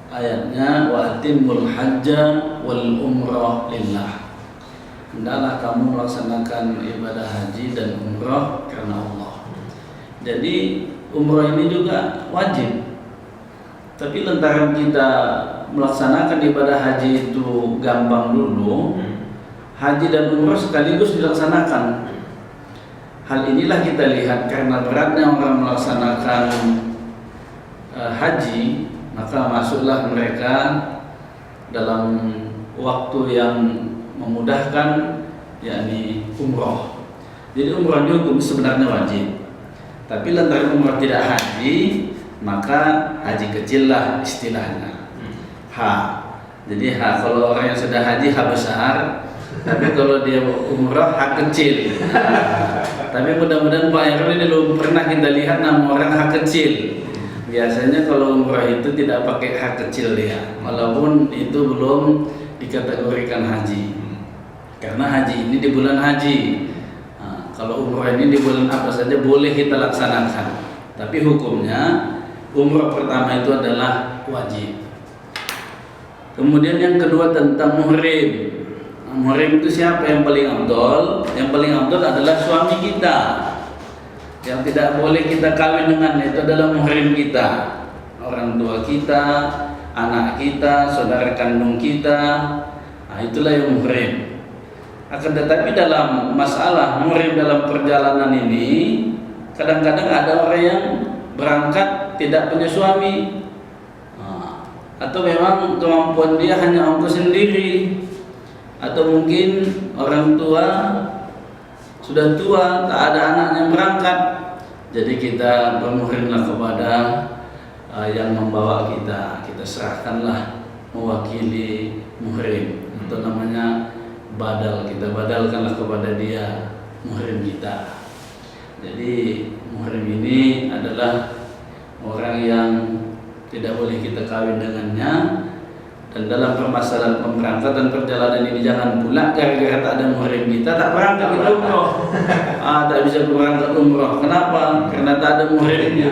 ayatnya wa atimul hajja wal umrah lillah. Hendaklah kamu melaksanakan ibadah haji dan umrah karena Allah. Jadi umrah ini juga wajib. Tapi lantaran kita melaksanakan ibadah haji itu gampang dulu, haji dan umrah sekaligus dilaksanakan. Hal inilah kita lihat karena beratnya orang melaksanakan haji, maka masuklah mereka dalam waktu yang memudahkan, yakni umrah. Jadi umrah hukum sebenarnya wajib, tapi lantaran umrah tidak haji, maka haji kecil lah istilahnya. Jadi kalau orang yang sudah haji besar, tapi kalau dia umrah kecil. Tapi mudah-mudahan Pak Heru ini belum pernah kita lihat nama orang kecil. Biasanya kalau umrah itu tidak pakai kecil dia, walaupun itu belum dikategorikan haji. Karena haji ini di bulan haji. Kalau umrah ini di bulan apa saja boleh kita laksanakan. Tapi hukumnya umrah pertama itu adalah wajib. Kemudian yang kedua tentang muhrim. Muhrim itu siapa yang paling afdol? Yang paling afdol adalah suami kita. Yang tidak boleh kita kawin dengan itu adalah muhrim kita, orang tua kita, anak kita, saudara kandung kita. Itulah yang muhrim. Akan tetapi dalam masalah muhrim dalam perjalanan ini, kadang-kadang ada orang yang berangkat tidak punya suami, atau memang kemampuan dia hanya ongkos sendiri, atau mungkin orang tua sudah tua, tak ada anak yang berangkat. Jadi kita bermuhrimlah kepada yang membawa kita. Kita serahkanlah mewakili muhrim. Itu namanya badal. Kita badalkanlah kepada dia muhrim kita. Jadi muhrim ini adalah orang yang tidak boleh kita kawin dengannya. Dan dalam permasalahan pemberangkatan perjalanan ini jangan pula gara-gara tak ada muhrim kita tak berangkat kita umroh. Tak bisa berangkat umroh. Kenapa? Karena tak ada muhrimnya.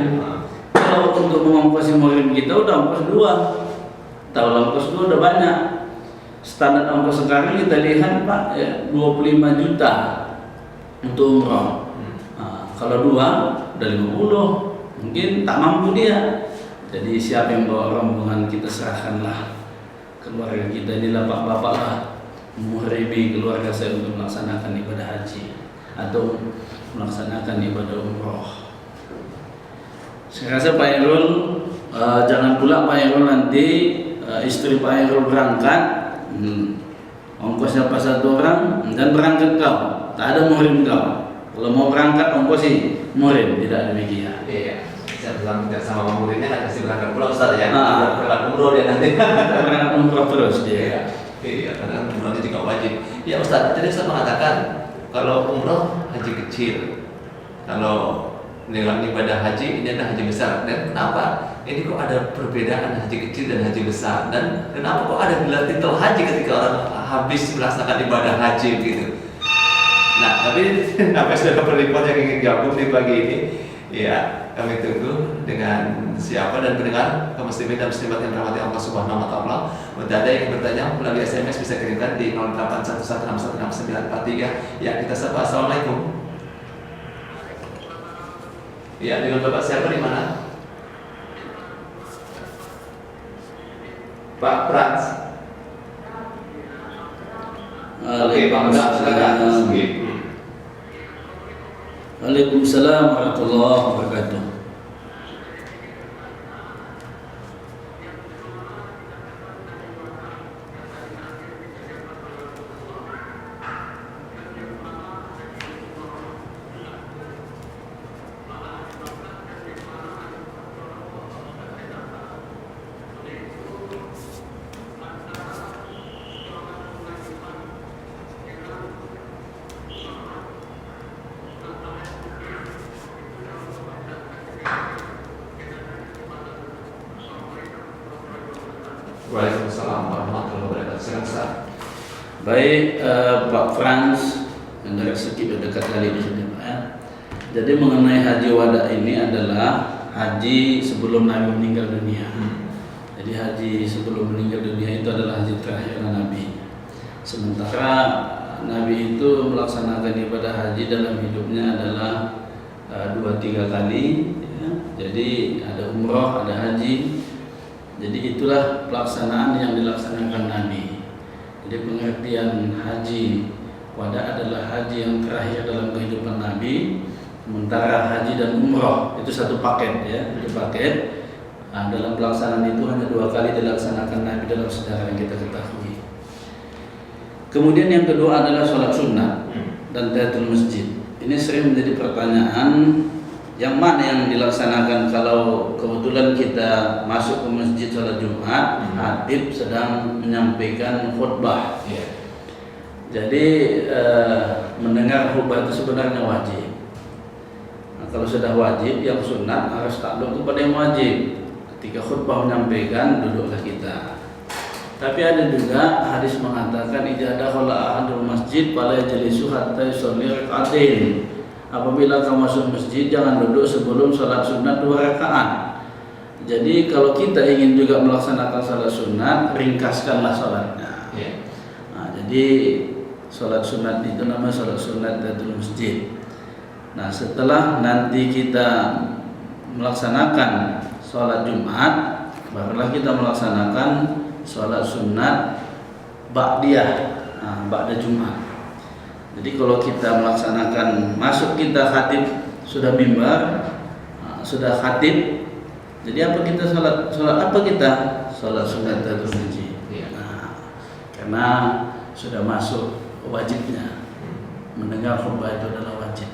Kalau untuk mengongkosi muhrim kita udah ongkos 2. Tahu ongkos 2 udah banyak. Standar ongkos sekarang kita lihat Pak, 25 juta untuk umroh. Kalau 2 udah 50, mungkin tak mampu dia. Jadi siapa yang bawa rombongan kita serahkanlah keluarga kita, inilah bapak-bapak lah muhribi keluarga saya untuk melaksanakan ibadah haji atau melaksanakan ibadah umroh. Saya rasa Pak Heru jangan pula Pak Heru nanti istri Pak Heru berangkat, ongkosnya pas 1 orang dan berangkat kau, tak ada muhrim kau. Kalau mau berangkat ongkosi muhrim, tidak demikian. Iya. Tidak sama muridnya nggak kasih berangkat pulang Ustaz ya. Berangkat umroh dia nanti. Berangkat umroh terus dia. Iya, karena umrohnya juga wajib. Ya Ustaz, tadi Ustaz mengatakan kalau umroh haji kecil, kalau dengan ibadah haji ini adalah haji besar. Dan kenapa? Ini kok ada perbedaan haji kecil dan haji besar? Dan kenapa kok ada gelar titel haji ketika orang habis melaksanakan ibadah haji gitu? Nah, tapi apa sudah berlipat yang ingin gabung di pagi ini? Ya, kami tunggu dengan siapa dan pendengar kaum muslimin dan muslimat yang dirahmati Allah Subhanahu wa taala. Untuk Anda yang bertanya melalui SMS bisa kirimkan di 0811616943. Ya, kita sapa. Assalamualaikum. Ya, dengan Bapak siapa di mana? Pak Frans. Oke, Pak Frans, silakan. Waalaikumsalam warahmatullahi wabarakatuh. Waalaikumsalam warahmatullahi wabarakatuh. Silakan. Baik, Pak Frans yang dari sedikit dekat kali di sini Pak ya. Jadi mengenai haji wada ini adalah haji sebelum Nabi meninggal dunia. Jadi Jadi haji sebelum meninggal dunia itu adalah haji terakhir Nabi. Sementara Nabi itu melaksanakan ibadah haji dalam hidupnya adalah 2-3 kali, ya. Jadi ada umroh, ada haji. Jadi itulah pelaksanaan yang dilaksanakan Nabi. Jadi pengertian haji wada adalah haji yang terakhir dalam kehidupan Nabi. Sementara haji dan umroh itu satu paket, ya, satu paket. Nah, dalam pelaksanaan itu hanya 2 kali dilaksanakan Nabi dalam sejarah yang kita ketahui. Kemudian yang kedua adalah sholat sunnah dan tahiyatul masjid. Ini sering menjadi pertanyaan, yang mana yang dilaksanakan kalau kebetulan kita masuk ke masjid sholat Jumat, khatib sedang menyampaikan khutbah. Jadi mendengar khutbah itu sebenarnya wajib. Nah, kalau sudah wajib, yang sunnah harus takluk kepada yang wajib. Ketika khutbah menyampaikan, duduklah kita. Tapi ada juga hadis mengatakan idza dakhala ahadul masjid fala yajlisu hatta yusalli rak'atain. Apabila kamu masuk masjid, jangan duduk sebelum salat sunat 2 rakaat. Jadi kalau kita ingin juga melaksanakan salat sunat, ringkaskanlah salatnya. Nah, jadi salat sunat itu namanya salat sunat tahiyatul masjid. Nah, setelah nanti kita melaksanakan salat Jumat, barulah kita melaksanakan salat sunat ba'diyah, ba'da Jumat. Jadi kalau kita melaksanakan, masuk kita khatib sudah mimbar, sudah khatib. Jadi apa kita salat apa kita? Salat sunat tahiyatul masjid. Nah, karena sudah masuk wajibnya. Mendengar khutbah itu adalah wajib.